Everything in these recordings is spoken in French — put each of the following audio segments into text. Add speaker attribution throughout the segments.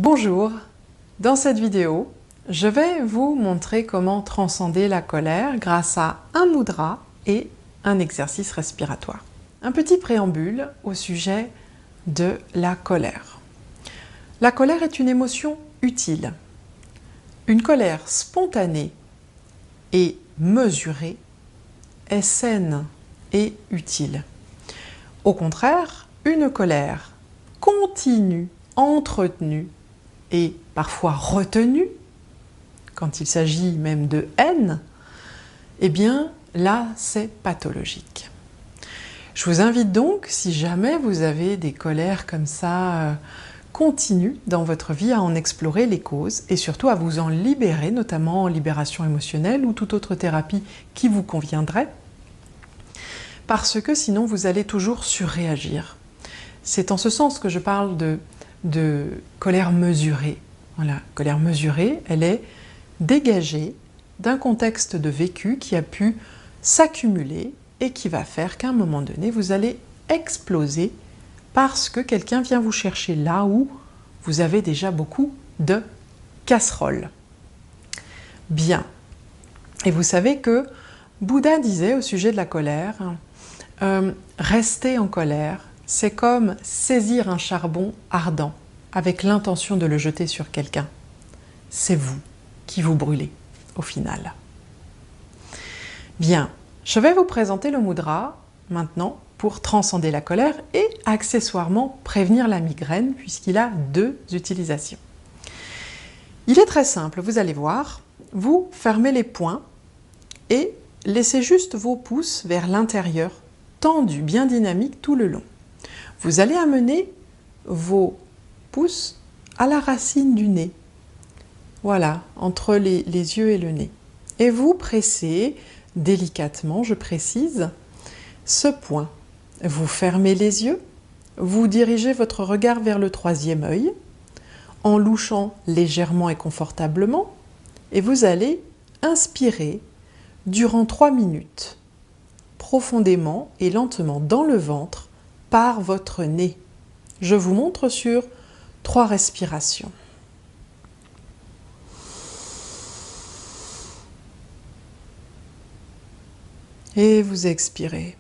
Speaker 1: Bonjour, dans cette vidéo, je vais vous montrer comment transcender la colère grâce à un mudra et un exercice respiratoire. Un petit préambule au sujet de la colère. La colère est une émotion utile. Une colère spontanée et mesurée est saine et utile. Au contraire, une colère continue, entretenue et parfois retenue, quand il s'agit même de haine, eh bien là c'est pathologique. Je vous invite donc, si jamais vous avez des colères comme ça continues dans votre vie, à en explorer les causes et surtout à vous en libérer, notamment en libération émotionnelle ou toute autre thérapie qui vous conviendrait, parce que sinon vous allez toujours surréagir. C'est en ce sens que je parle de colère mesurée. Voilà, colère mesurée, elle est dégagée d'un contexte de vécu qui a pu s'accumuler et qui va faire qu'à un moment donné, vous allez exploser parce que quelqu'un vient vous chercher là où vous avez déjà beaucoup de casseroles. Bien. Et vous savez que Bouddha disait au sujet de la colère, rester en colère, c'est comme saisir un charbon ardent avec l'intention de le jeter sur quelqu'un. C'est vous qui vous brûlez au final. Bien, je vais vous présenter le mudra maintenant pour transcender la colère et accessoirement prévenir la migraine puisqu'il a deux utilisations. Il est très simple, vous allez voir, vous fermez les poings et laissez juste vos pouces vers l'intérieur, tendus, bien dynamiques tout le long. Vous allez amener vos pouces à la racine du nez. Voilà, entre les yeux et le nez. Et vous pressez délicatement, je précise, ce point. Vous fermez les yeux, vous dirigez votre regard vers le troisième œil, en louchant légèrement et confortablement, et vous allez inspirer durant 3 minutes, profondément et lentement dans le ventre, par votre nez. Je vous montre sur 3 respirations. Et vous expirez.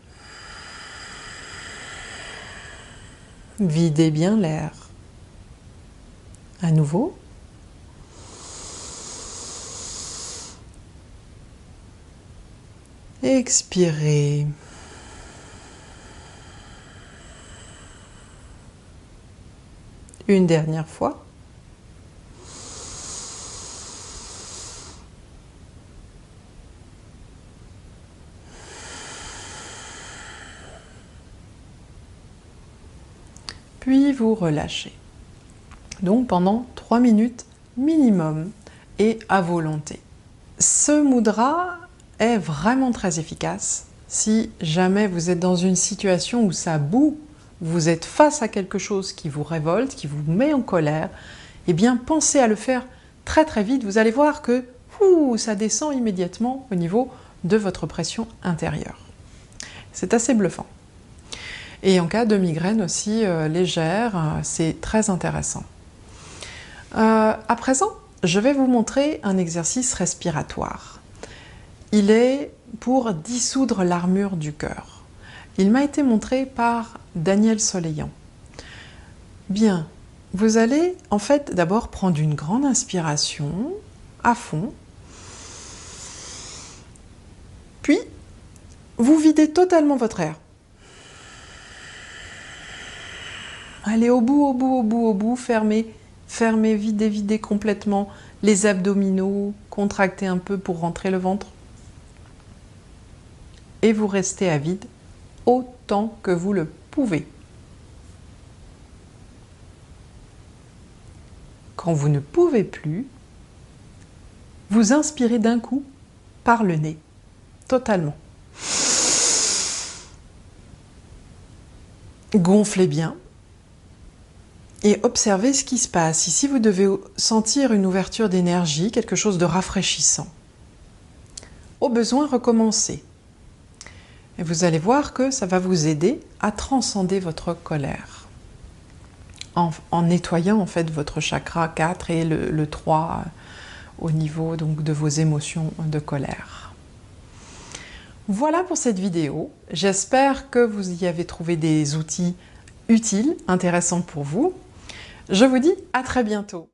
Speaker 1: Videz bien l'air. À nouveau. Expirez. Une dernière fois. Puis vous relâchez. Donc pendant 3 minutes minimum et à volonté. Ce mudra est vraiment très efficace si jamais vous êtes dans une situation où ça boue, vous êtes face à quelque chose qui vous révolte, qui vous met en colère, eh bien pensez à le faire très très vite. Vous allez voir que ça descend immédiatement au niveau de votre pression intérieure. C'est assez bluffant. Et en cas de migraine aussi légère, c'est très intéressant. À présent, je vais vous montrer un exercice respiratoire. Il est pour dissoudre l'armure du cœur. Il m'a été montré par Daniel Soleillant. Bien, vous allez en fait d'abord prendre une grande inspiration à fond, puis vous videz totalement votre air. Allez au bout, au bout, au bout, au bout, fermez, fermez, videz, videz complètement les abdominaux, contractez un peu pour rentrer le ventre. Et vous restez à vide autant que vous le pouvez. Quand vous ne pouvez plus, vous inspirez d'un coup par le nez, totalement. Gonflez bien. Et observez ce qui se passe. Ici, vous devez sentir une ouverture d'énergie, quelque chose de rafraîchissant. Au besoin, recommencez. Et vous allez voir que ça va vous aider à transcender votre colère. en nettoyant en fait votre chakra 4 et le 3 au niveau donc de vos émotions de colère. Voilà pour cette vidéo. J'espère que vous y avez trouvé des outils utiles, intéressants pour vous. Je vous dis à très bientôt.